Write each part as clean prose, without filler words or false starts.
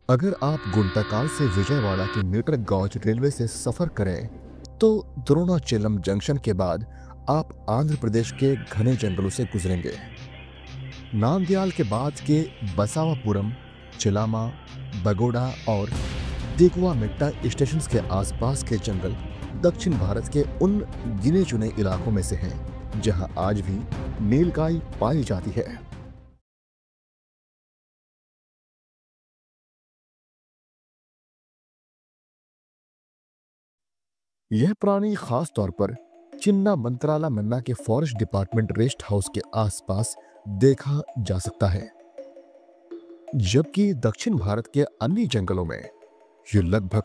अगर आप गुंटकल से विजयवाड़ा के मीटर गौज रेलवे से सफर करें तो द्रोणाचलम जंक्शन के बाद आप आंध्र प्रदेश के घने जंगलों से गुजरेंगे। नांदयाल के बाद के बसावापुरम, चिलामा, बगोड़ा और दिगवा-मेट्टा स्टेशंस के आसपास के जंगल दक्षिण भारत के उन गिने चुने इलाकों में से हैं जहां आज भी नीलगाय पाई जाती है। यह प्राणी खास तौर पर चिन्ना मंत्राला मन्ना के फॉरेस्ट डिपार्टमेंट रेस्ट हाउस के आसपास देखा जा सकता है, जबकि दक्षिण भारत के अन्य जंगलों में यह लगभग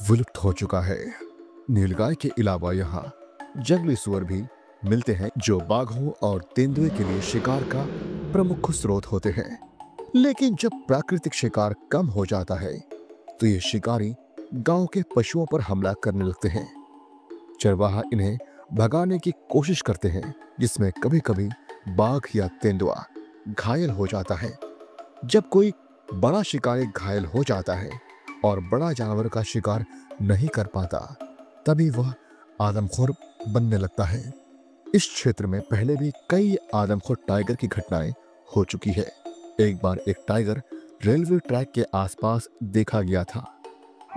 विलुप्त हो चुका है। नीलगाय के अलावा यहाँ जंगली सुअर भी मिलते हैं जो बाघों और तेंदुए के लिए शिकार का प्रमुख स्रोत होते हैं। लेकिन जब प्राकृतिक शिकार कम हो जाता है तो ये शिकारी गांव के पशुओं पर हमला करने लगते हैं। चरवाहा इन्हें भगाने की कोशिश करते हैं, जिसमें कभी-कभी बाघ या तेंदुआ घायल हो जाता है। जब कोई बड़ा शिकारी घायल हो जाता है और बड़ा जानवर का शिकार नहीं कर पाता, तभी वह आदमखोर बनने लगता है। इस क्षेत्र में पहले भी कई आदमखोर टाइगर की घटनाएं हो चुकी है। एक बार एक टाइगर रेलवे ट्रैक के आसपास देखा गया था,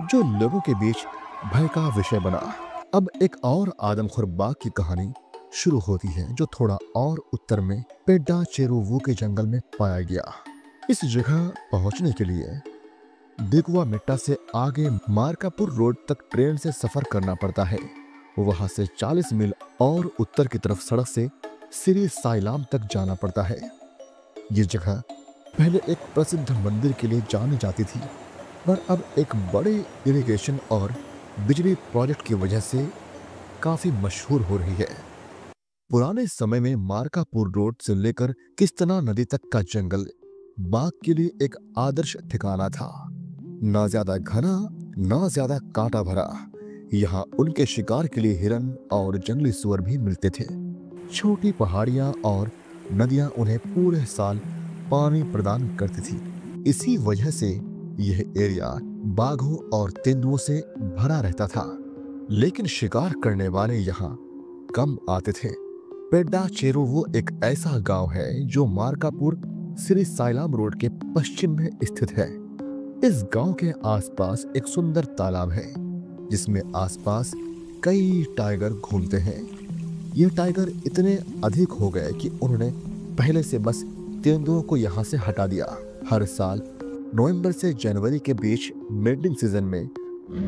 जो लोगों के बीच भय का विषय बना। अब एक और आदमखोर बाघ की कहानी शुरू होती है, जो थोड़ा और उत्तर में पेड्डा चेरुवू के जंगल में पाया गया। इस जगह पहुंचने के लिए दिगवा-मेट्टा से आगे मार्कापुर रोड तक ट्रेन से सफर करना पड़ता है। वहां से 40 मील और उत्तर की तरफ सड़क से श्री साईलाम तक जाना पड़ता है। ये जगह पहले एक प्रसिद्ध मंदिर के लिए जानी जाती थी, पर अब एक बड़े इरिगेशन और बिजली प्रोजेक्ट की वजह से काफी मशहूर हो रही है। पुराने समय में मार्कापुर रोड से लेकर किस्तना नदी तक का जंगल बाघ के लिए एक आदर्श ठिकाना था। ना ज्यादा घना, ना ज्यादा कांटा भरा। यहाँ उनके शिकार के लिए हिरन और जंगली सुअर भी मिलते थे। छोटी पहाड़ियाँ और नदियाँ उन्हें पूरे साल पानी प्रदान करती थी। इसी वजह से यह एरिया बाघों और तेंदुओं से भरा रहता था। लेकिन शिकार करने वाले यहाँ कम आते थे। पेड्डा चेरुवू एक ऐसा गांव है जो मार्कापुर श्री साईलाम रोड के पश्चिम में स्थित है। इस गांव के आसपास एक सुंदर तालाब है, जिसमें आसपास कई टाइगर घूमते हैं। ये टाइगर इतने अधिक हो गए कि उन्होंने पहले से बस तेंदुओं को यहाँ से हटा दिया। हर साल नवंबर से जनवरी के बीच मेटिंग सीजन में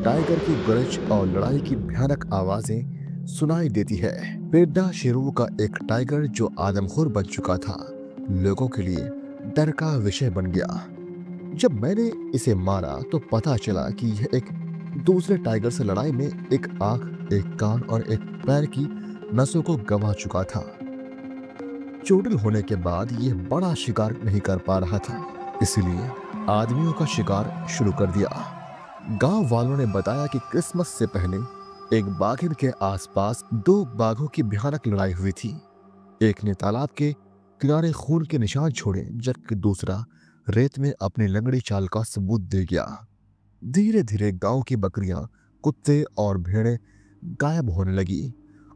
टाइगर की गरज और लड़ाई की भयानक आवाजें सुनाई देती है। पेड्डा चेरुवू का एक टाइगर जो आदमखोर बन चुका था, लोगों के लिए डर का विषय बन गया। जब मैंने इसे मारा तो पता चला कि यह एक दूसरे टाइगर से लड़ाई में एक आंख, एक कान और एक पैर की नसों को गंवा चुका था। चोटिल होने के बाद यह बड़ा शिकार नहीं कर पा रहा था, इसलिए आदमियों का शिकार शुरू कर दिया। गांव वालों ने बताया कि क्रिसमस से पहले एक बाघिन के आसपास 2 बाघों की भयानक लड़ाई हुई थी। एक ने तालाब के किनारे खून के निशान छोड़े, जबकि दूसरा रेत में अपनी लंगड़ी चाल का सबूत दे गया। धीरे धीरे गांव की बकरियां, कुत्ते और भेड़ें गायब होने लगी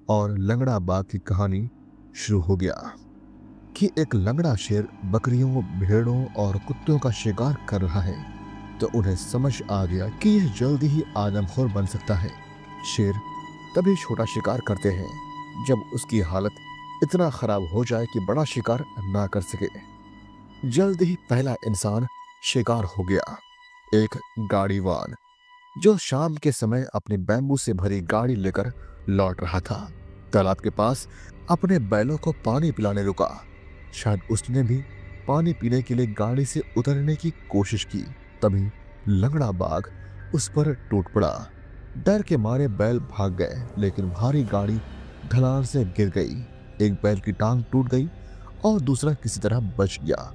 और लंगड़ा बाघ की कहानी शुरू हो गया कि एक लंगड़ा शेर बकरियों, भेड़ों और कुत्तों का शिकार कर रहा है। तो उन्हें समझ आ गया कि यह जल्दी ही आदमखोर बन सकता है। शेर तभी छोटा शिकार करते हैं जब उसकी हालत इतना खराब हो जाए कि बड़ा शिकार ना कर सके। जल्द ही पहला इंसान शिकार हो गया, एक गाड़ीवान जो शाम के समय अपनी बैम्बू से भरी गाड़ी लेकर लौट रहा था। तालाब के पास अपने बैलों को पानी पिलाने रुका। शायद उसने भी पानी पीने के लिए गाड़ी से उतरने की कोशिश की, तभी लंगड़ा बाघ उस पर टूट पड़ा। डर के मारे बैल भाग गए, लेकिन भारी गाड़ी ढलान से गिर गई। एक बैल की टांग टूट गई और दूसरा किसी तरह बच गया।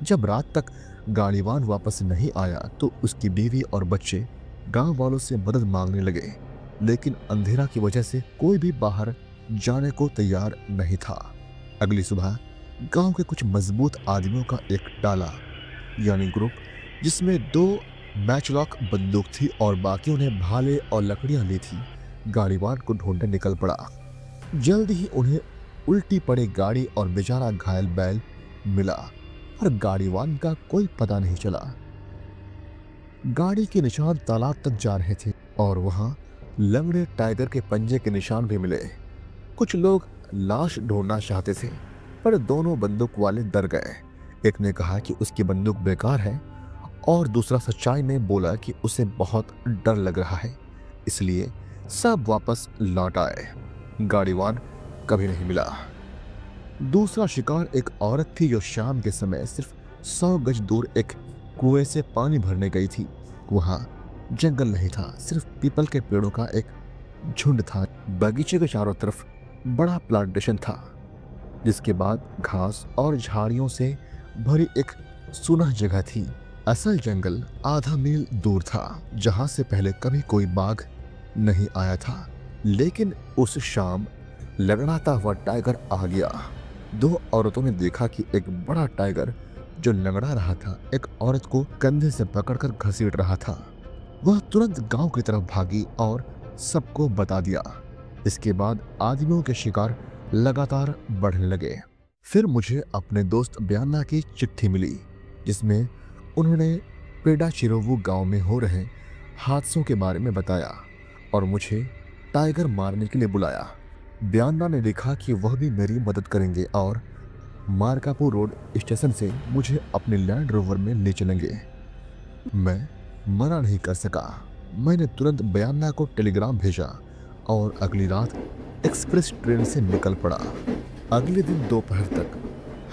जब रात तक गाड़ीवान वापस नहीं आया तो उसकी बीवी और बच्चे गांव वालों से मदद मांगने लगे, लेकिन अंधेरा की वजह से कोई भी बाहर जाने को तैयार नहीं था। अगली सुबह गांव के कुछ मजबूत आदमियों का एक डाला यानी ग्रुप, जिसमें 2 मैचलॉक बंदूक थी और बाकियों ने भाले और लकड़ियां ली थी। गाड़ीवान को ढूंढने निकल पड़ा। जल्द ही उन्हें उल्टी पड़ी गाड़ी और बेचारा घायल बैल मिला, पर गाड़ीवान का कोई पता नहीं चला। गाड़ी के निशान तालाब तक जा रहे थे और वहां लंगड़े टाइगर के पंजे के निशान भी मिले। कुछ लोग लाश ढूंढना चाहते थे, पर दोनों बंदूक वाले डर गए। एक ने कहा कि उसकी बंदूक बेकार है और दूसरा सच्चाई में बोला कि उसे बहुत डर लग रहा है, इसलिए सब वापस लौट आए। गाड़ीवान कभी नहीं मिला। दूसरा शिकार एक औरत थी जो शाम के समय सिर्फ 100 गज दूर एक कुएं से पानी भरने गई थी। वहां जंगल नहीं था, सिर्फ पीपल के पेड़ों का एक झुंड था। बगीचे के चारों तरफ बड़ा प्लांटेशन था, जिसके बाद घास और झाड़ियों से भरी एक सुनह जगह थी। असल जंगल आधा मील दूर था, जहां से पहले कभी कोई बाघ नहीं आया था। लेकिन उस शाम लड़खड़ाता हुआ टाइगर आ गया। दो औरतों ने देखा कि एक बड़ा टाइगर जो लंगड़ा रहा था एक औरत को कंधे से पकड़कर घसीट रहा था। वह तुरंत गांव की तरफ भागी और सबको बता दिया। इसके बाद आदमियों के शिकार लगातार बढ़ने लगे। फिर मुझे अपने दोस्त ब्याना की चिट्ठी मिली, जिसमें उन्होंने पेडाचिरोवू गांव में हो रहे हादसों के बारे में बताया और मुझे टाइगर मारने के लिए बुलाया। ब्याना ने लिखा कि वह भी मेरी मदद करेंगे और मार्कापुर रोड स्टेशन से मुझे अपने लैंड रोवर में ले चलेंगे। मैं मना नहीं कर सका। मैंने तुरंत ब्याना को टेलीग्राम भेजा और अगली रात एक्सप्रेस ट्रेन से निकल पड़ा। अगले दिन दोपहर तक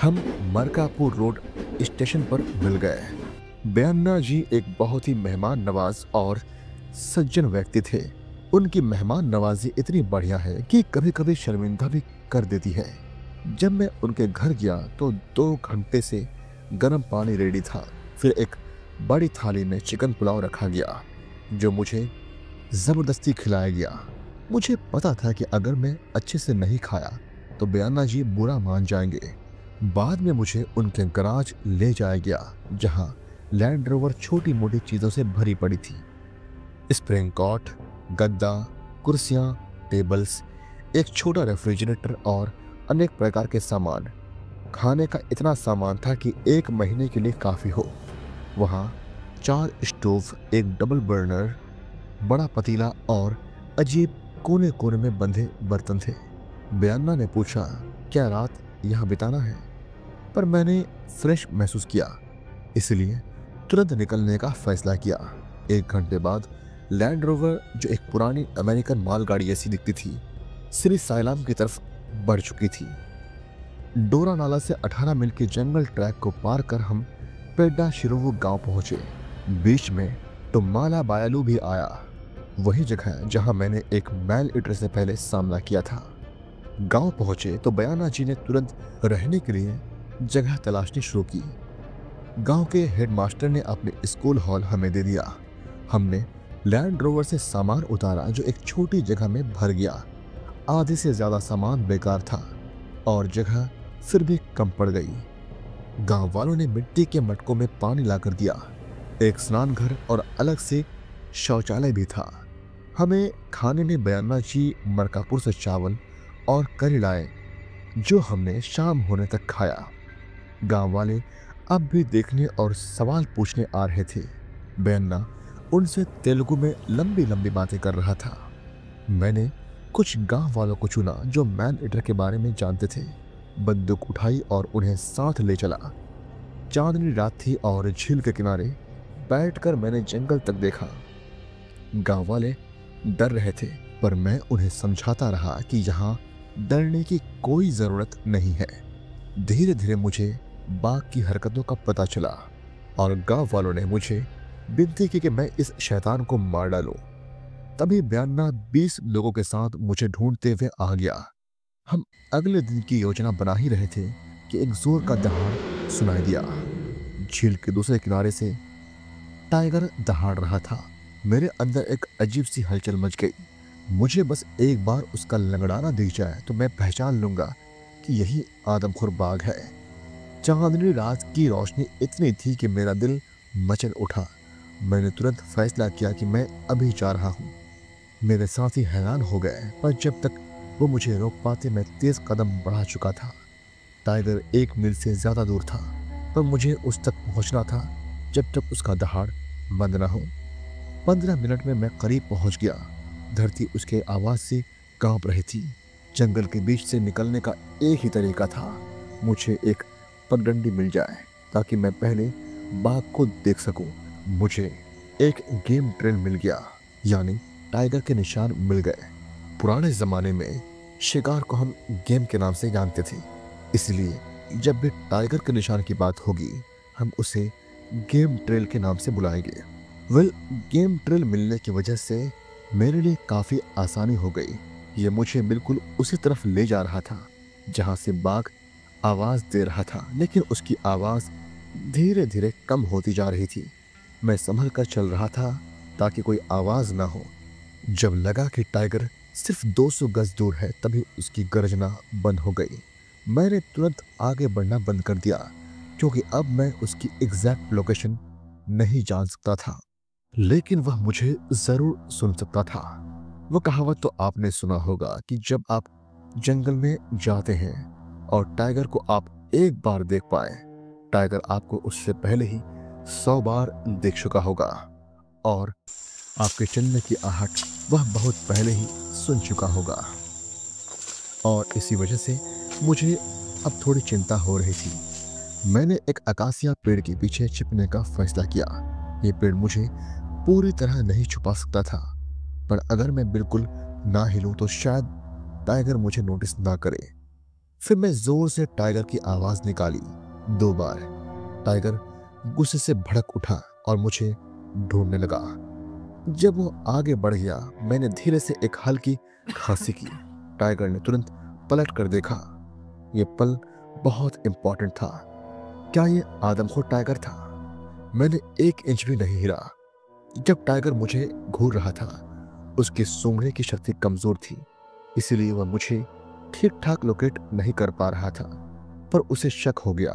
हम मार्कापुर रोड स्टेशन पर मिल गए। ब्याना जी एक बहुत ही मेहमान नवाज और सज्जन व्यक्ति थे। उनकी मेहमान नवाजी इतनी बढ़िया है कि कभी कभी शर्मिंदा भी कर देती है। जब मैं उनके घर गया तो 2 घंटे से गर्म पानी रेडी था। फिर एक बड़ी थाली में चिकन पुलाव रखा गया, जो मुझे जबरदस्ती खिलाया गया। मुझे पता था कि अगर मैं अच्छे से नहीं खाया तो ब्याना जी बुरा मान जाएंगे। बाद में मुझे उनके गराज ले जाया गया, जहां लैंड रोवर छोटी मोटी चीजों से भरी पड़ी थी। स्प्रिंग कॉट, गद्दा, कुर्सियां, टेबल्स, एक छोटा रेफ्रिजरेटर और अनेक प्रकार के सामान। खाने का इतना सामान था कि 1 महीने के लिए काफ़ी हो। वहाँ 4 स्टोव, एक डबल बर्नर, बड़ा पतीला और अजीब कोने कोने में बंधे बर्तन थे। ब्याना ने पूछा, क्या रात यहाँ बिताना है? पर मैंने फ्रेश महसूस किया, इसलिए तुरंत निकलने का फैसला किया। 1 घंटे बाद लैंड रोवर, जो एक पुरानी अमेरिकन मालगाड़ी ऐसी दिखती थी, श्री साइलाम की तरफ बढ़ चुकी थी। डोरा नाला से 18 मील के जंगल ट्रैक को पार कर हम पेडाचिरोवू गांव पहुंचे। बीच में तो माला बायालू भी आया, वही जगह जहां मैंने एक मैल ईटर से पहले सामना किया था। गांव पहुंचे तो बयाना जी ने तुरंत रहने के लिए जगह तलाशनी शुरू की। गांव के हेडमास्टर ने अपने स्कूल हॉल हमें दे दिया। हमने लैंड रोवर से सामान उतारा, जो एक छोटी जगह में भर गया। आधे से ज्यादा सामान बेकार था और जगह फिर भी कम पड़ गई। गांव वालों ने मिट्टी के मटकों में पानी लाकर दिया। एक स्नान घर और अलग से शौचालय भी था। हमें खाने में बयाना जी मरकापुर से चावल और करी लाए, जो हमने शाम होने तक खाया। गांव वाले अब भी देखने और सवाल पूछने आ रहे थे। बयाना उनसे तेलुगु में लंबी लंबी बातें कर रहा था। मैंने कुछ गांव वालों को चुना जो मैन ईटर के बारे में जानते थे। बंदूक उठाई और उन्हें साथ ले चला। चांदनी रात थी और झील के किनारे बैठकर मैंने जंगल तक देखा। गांव वाले डर रहे थे, पर मैं उन्हें समझाता रहा कि यहाँ डरने की कोई जरूरत नहीं है। धीरे धीरे मुझे बाघ की हरकतों का पता चला और गांव वालों ने मुझे विनती की कि मैं इस शैतान को मार डालूं। तभी बयाना 20 लोगों के साथ मुझे ढूंढते हुए आ गया। हम अगले दिन की योजना बना ही रहे थे कि एक जोर का दहाड़ सुनाई दिया। झील के दूसरे किनारे से टाइगर दहाड़ रहा था। मेरे अंदर एक अजीब सी हलचल मच गई। मुझे बस एक बार उसका लंगड़ाना दिख जाए तो मैं पहचान लूंगा कि यही आदमखोर बाघ है। चांदनी रात की रोशनी इतनी थी कि मेरा दिल मचल उठा मैंने तुरंत फैसला किया कि मैं अभी जा रहा हूँ। मेरे साथी हैरान हो गए, पर जब तक वो मुझे रोक पाते मैं तेज कदम बढ़ा चुका था। टाइगर 1 मील से ज्यादा दूर था, पर मुझे उस तक पहुंचना था जब तक उसका दहाड़ बंद न हो। 15 मिनट में मैं करीब पहुंच गया। धरती उसके आवाज से कांप रही थी। जंगल के बीच से निकलने का एक ही तरीका था, मुझे एक पगडंडी मिल जाए ताकि मैं पहले बाघ को देख सकूं। मुझे एक गेम ट्रेल मिल गया, यानी टाइगर के निशान मिल गए। पुराने जमाने में शिकार को हम गेम के नाम से जानते थे, इसलिए जब भी टाइगर के निशान की बात होगी हम उसे गेम ट्रेल के नाम से बुलाएंगे। गेम ट्रेल मिलने की वजह से मेरे लिए काफी आसानी हो गई। ये मुझे बिल्कुल उसी तरफ ले जा रहा था जहां से बाघ आवाज दे रहा था, लेकिन उसकी आवाज धीरे धीरे कम होती जा रही थी। मैं संभल कर चल रहा था ताकि कोई आवाज ना हो। जब लगा कि टाइगर सिर्फ 200 गज दूर है, तभी उसकी गर्जना बंद हो गई। मैंने तुरंत आगे बढ़ना बंद कर दिया, क्योंकि अब मैं उसकी एग्जैक्ट लोकेशन नहीं जान सकता था, लेकिन वह मुझे जरूर सुन सकता था। वो कहावत तो आपने सुना होगा कि जब आप जंगल में जाते हैं और टाइगर को आप एक बार देख पाए, टाइगर आपको उससे पहले ही 100 बार देख चुका होगा और आपके चलने की आहट वह बहुत पहले ही सुन चुका होगा। और इसी वजह से मुझे अब थोड़ी चिंता हो रही थी। मैंने एक अकासिया पेड़ के पीछे छिपने का फैसला किया। ये पेड़ मुझे पूरी तरह नहीं छुपा सकता था, पर अगर मैं बिल्कुल ना हिलूं तो शायद टाइगर मुझे नोटिस ना करे। फिर मैं जोर से टाइगर की आवाज निकाली 2 बार। टाइगर गुस्से से भड़क उठा और मुझे ढूंढने लगा। जब वो आगे बढ़ गया, मैंने धीरे से एक हल्की खांसी की। टाइगर ने तुरंत पलट कर देखा। ये पल बहुत इंपॉर्टेंट था। क्या ये आदमखोर टाइगर था? मैंने 1 इंच भी नहीं हिला। जब टाइगर मुझे घूर रहा था, उसकी सूंघने की शक्ति कमजोर थी, इसलिए वह मुझे ठीक ठाक लोकेट नहीं कर पा रहा था, पर उसे शक हो गया।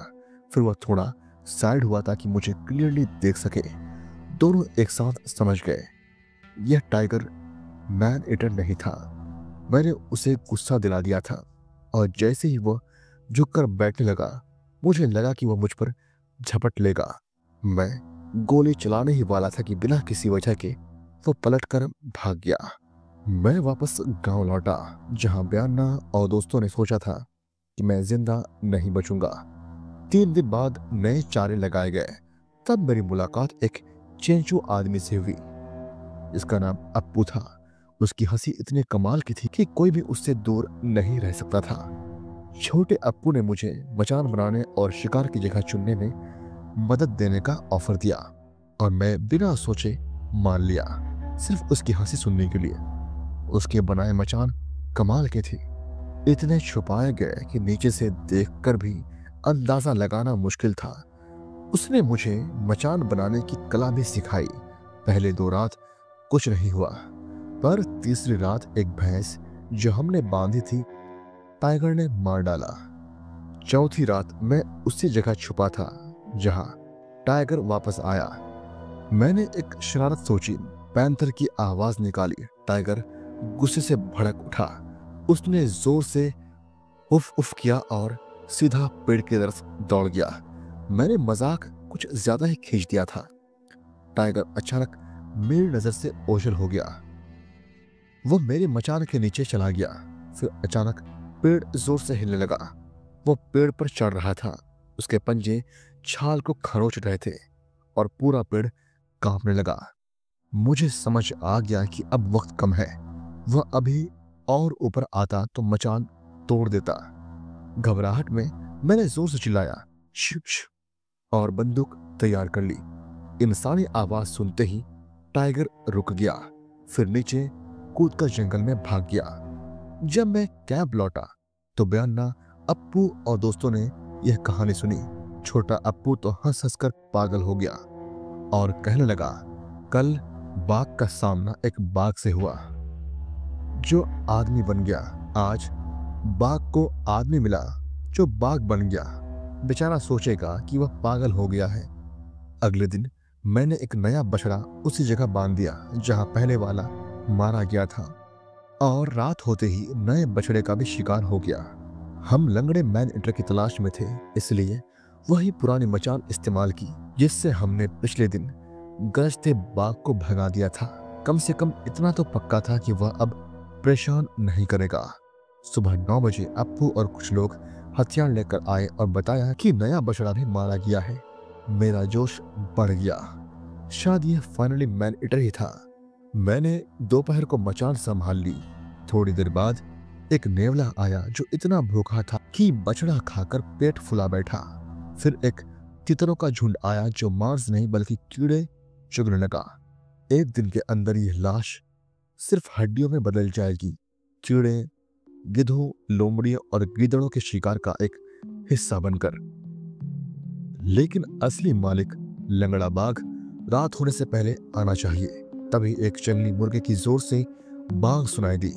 फिर वह थोड़ा साइड हुआ ताकि मुझे क्लियरली देख सके। दोनों एक साथ समझ गए, यह टाइगर मैन ईटर नहीं था। मैंने उसे गुस्सा दिला दिया था, और जैसे ही वह झुककर बैठने लगा, मुझे लगा कि वह मुझ पर झपट लेगा। मैं गोली चलाने ही वाला था कि बिना किसी वजह के वो पलटकर भाग गया। मैं वापस गांव लौटा, जहां बयान्ना और दोस्तों ने सोचा था कि मैं जिंदा नहीं बचूंगा। 3 दिन बाद नए चारे लगाए गए। तब मेरी मुलाकात एक चेंचू आदमी से हुई। इसका नाम अप्पू था। उसकी हंसी इतने कमाल की थी कि कोई भी उससे दूर नहीं रह सकता था। छोटे अप्पू ने मुझे मचान बनाने और शिकार की जगह चुनने में मदद देने का ऑफर दिया, और मैं बिना सोचे मान लिया, सिर्फ उसकी हंसी सुनने के लिए। उसके बनाए मचान कमाल के थे, इतने छुपाए गए कि नीचे से देखकर भी अंदाजा लगाना मुश्किल था। उसने मुझे मचान बनाने की कला भी सिखाई। पहले 2 रात कुछ नहीं हुआ, पर तीसरी रात एक भैंस जो हमने बांधी थी, टाइगर ने मार डाला। चौथी रात मैं उसी जगह छुपा था जहां टाइगर वापस आया। मैंने एक शरारत सोची, पैंथर की आवाज निकाली। टाइगर गुस्से से भड़क उठा। उसने जोर से उफ उफ किया और सीधा पेड़ की तरफ दौड़ गया। मैंने मजाक कुछ ज्यादा ही खींच दिया था। टाइगर अचानक मेरी नजर से ओझल हो गया। वो मेरे मचान के नीचे चला गया। फिर अचानक पेड़ जोर से हिलने लगा। वो पेड़ पर चढ़ रहा था। उसके पंजे छाल को खरोच रहे थे और पूरा पेड़ कांपने लगा। मुझे समझ आ गया कि अब वक्त कम है। वह अभी और ऊपर आता तो मचान तोड़ देता। घबराहट में मैंने जोर से चिल्लाया, शुप शुप, और बंदूक तैयार कर ली। इंसानी आवाज सुनते ही टाइगर रुक गया, फिर नीचे कूदकर जंगल में भाग गया। जब मैं कैंप लौटा तो बयान्ना, अप्पू और दोस्तों ने यह कहानी सुनी। छोटा अप्पू तो हंस हंसकर पागल हो गया और कहने लगा, कल बाघ का सामना एक बाघ से हुआ जो आदमी बन गया। आज बाघ को आदमी मिला जो बाघ बन गया। बेचारा सोचेगा कि वह पागल हो गया है। अगले दिन मैंने एक नया बछड़ा उसी जगह बांध दिया जहां पहले वाला मारा गया था, और रात होते ही नए बछड़े का भी शिकार हो गया। हम लंगड़े मैन ईटर की तलाश में थे, इसलिए वही पुरानी मचान इस्तेमाल की जिससे हमने पिछले दिन गरजते बाघ को भगा दिया था। कम से कम इतना तो पक्का था कि वह अब परेशान नहीं करेगा। सुबह 9 बजे अप्पू और कुछ लोग हथियार लेकर आए और बताया कि नया बछड़ा भी मारा गया है। मेरा जोश बढ़ गया, शायद यह फाइनली मैन ईटर ही था। मैंने दोपहर को मचान संभाल ली। थोड़ी देर बाद एक नेवला आया जो इतना भूखा था कि बछड़ा खाकर पेट फुला बैठा। फिर एक तितरों का झुंड आया जो मांस नहीं बल्कि कीड़े चुगने लगा। एक दिन के अंदर यह लाश सिर्फ हड्डियों में बदल जाएगी। कीड़े, गिद्धों, लोमड़ियों और गीदड़ों के शिकार का एक हिस्सा बनकर। लेकिन असली मालिक लंगड़ा बाघ रात होने से पहले आना चाहिए। तभी एक जंगली मुर्गे की जोर से बाघ सुनाई दी,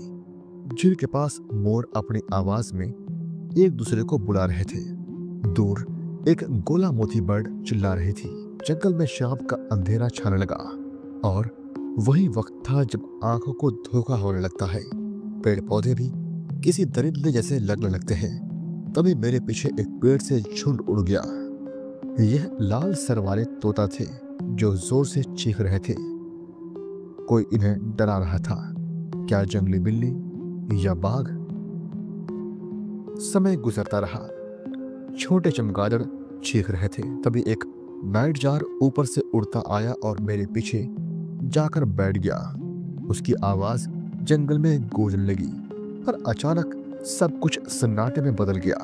जिनके पास मोर अपनी आवाज में एक दूसरे को बुला रहे थे। दूर एक गोला मोती बर्ड चिल्ला रही थी। जंगल में शाम का अंधेरा छाने लगा और वही वक्त था जब आंखों को धोखा होने लगता है। पेड़ पौधे भी किसी दरिंदे जैसे लगने लगते हैं। तभी मेरे पीछे एक पेड़ से झुंड उड़ गया। यह लाल सर वाले तोता थे जो जोर से चीख रहे थे। कोई इन्हें डरा रहा था, क्या जंगली बिल्ली या बाघ? समय गुजरता रहा। छोटे चमगादड़ चीख रहे थे। तभी एक नाइट जार ऊपर से उड़ता आया और मेरे पीछे जाकर बैठ गया। उसकी आवाज जंगल में गूंजने लगी, पर अचानक सब कुछ सन्नाटे में बदल गया।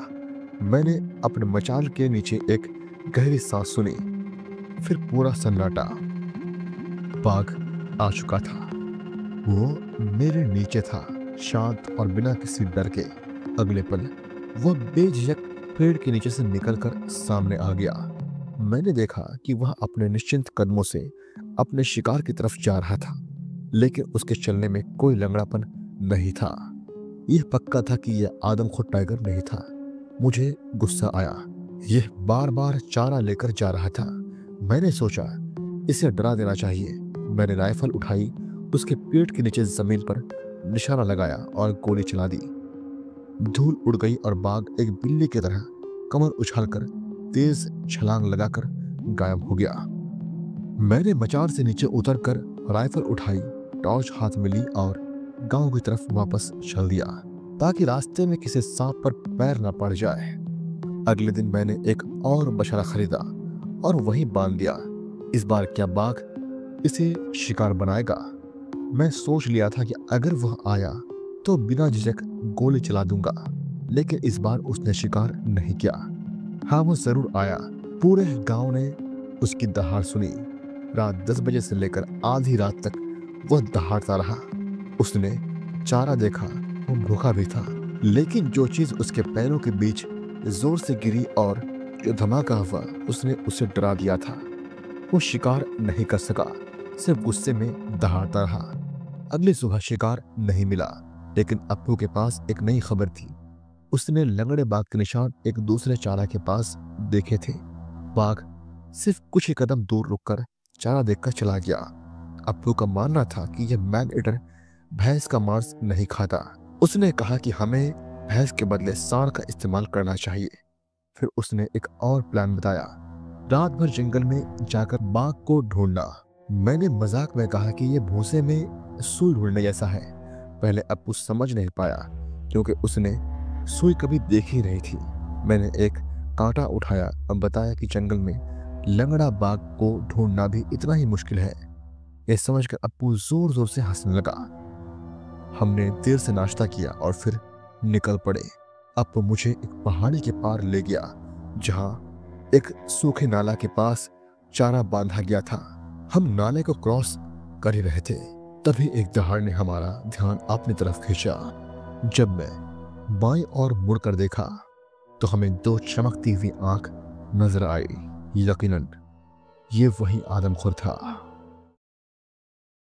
मैंने अपने मचान के नीचे एक गहरी सांस सुनी। फिर पूरा सन्नाटा। बाघ आ चुका था। वो मेरे नीचे था, शांत और बिना किसी डर के। अगले पल वह बेझिझक पेड़ के नीचे से निकलकर सामने आ गया। मैंने देखा कि वह अपने निश्चिंत कदमों से अपने शिकार की तरफ जा रहा था, लेकिन उसके चलने में कोई लंगड़ापन नहीं था। यह पक्का था कि यह आदमखोर टाइगर नहीं था। मुझे गुस्सा आया। यह बार बार चारा लेकर जा रहा था। मैंने सोचा इसे डरा देना चाहिए। मैंने राइफल उठाई, उसके पेट के नीचे जमीन पर निशाना लगाया और गोली चला दी। धूल उड़ गई और बाघ एक बिल्ली की तरह कमर उछालकर तेज छलांग लगाकर गायब हो गया। मैंने मचान से नीचे उतरकर राइफल उठाई, टॉर्च हाथ में ली और गांव की तरफ वापस चल दिया ताकि रास्ते में किसी सांप पर पैर न पड़ जाए। अगले दिन मैंने एक और बछड़ा खरीदा और वहीं बांध दिया। इस बार क्या बाघ इसे शिकार बनाएगा? मैं सोच लिया था कि अगर वह आया तो बिना झिझक गोली चला दूंगा, लेकिन इस बार उसने शिकार नहीं किया। हाँ, वो जरूर आया। पूरे गांव ने उसकी दहाड़ सुनी। रात 10 बजे से लेकर आधी रात तक वह दहाड़ता रहा। उसने चारा देखा, वो भूखा भी था, लेकिन जो चीज उसके पैरों के बीच जोर से गिरी और जो धमाका हुआ उसने उसे डरा दिया था। वो शिकार नहीं कर सका, सिर्फ गुस्से में दहाड़ता रहा। अगली सुबह शिकार नहीं मिला, लेकिन अप्पू के पास एक नई खबर थी। उसने लंगड़े बाघ के निशान एक दूसरे चारा के पास देखे थे। बाघ सिर्फ कुछ ही कदम दूर रुककर चारा देखकर चला गया। अप्पू का मानना था कि यह मैन ईटर भैंस का मांस नहीं खाता। उसने कहा कि हमें भैंस के बदले सांड का इस्तेमाल करना चाहिए। फिर उसने एक और प्लान बताया, रात भर जंगल में जाकर बाघ को ढूंढना। मैंने मजाक में कहा कि यह भूसे में सुई ढूंढने जैसा है। पहले अप्पू समझ नहीं पाया क्योंकि उसने सुई कभी देखी नहीं थी। मैंने एक कांटा उठाया और बताया कि जंगल में लंगड़ा बाघ को ढूंढना भी इतना ही मुश्किल है। यह समझकर अप्पू जोर जोर से हंसने लगा। हमने देर से नाश्ता किया और फिर निकल पड़े। अप्पू मुझे एक पहाड़ी के पार ले गया जहां एक सूखे नाला के पास चारा बांधा गया था। हम नाले को क्रॉस कर ही रहे थे, तभी एक दहाड़ ने हमारा ध्यान अपनी तरफ खींचा। जब मैं बाईं ओर मुड़कर देखा तो हमें दो चमकती हुई आंख नजर आई। यकीनन ये वही आदमखोर था।